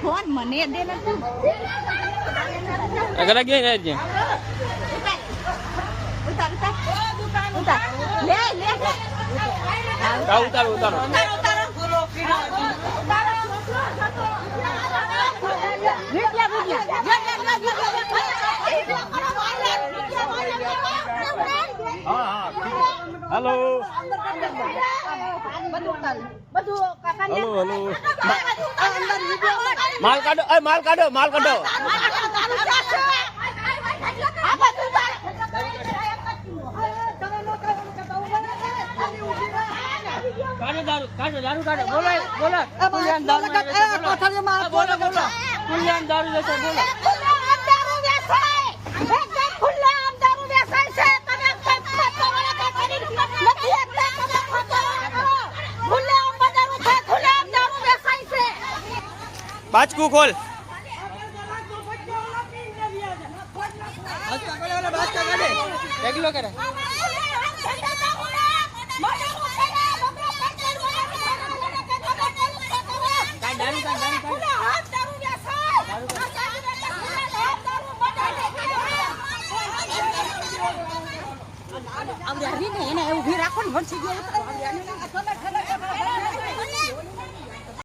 phone મને દે ને તું અગર કે રે છે ઉતાર લે ઉતારો હેલો હેલો માલ કાઢો દારૂ બોલો કુલિયાન દારૂ કુલિયાન દારૂ લેશે બોલો બાચકુ ખોલ એકલો કરે એને ઉભી રાખો ને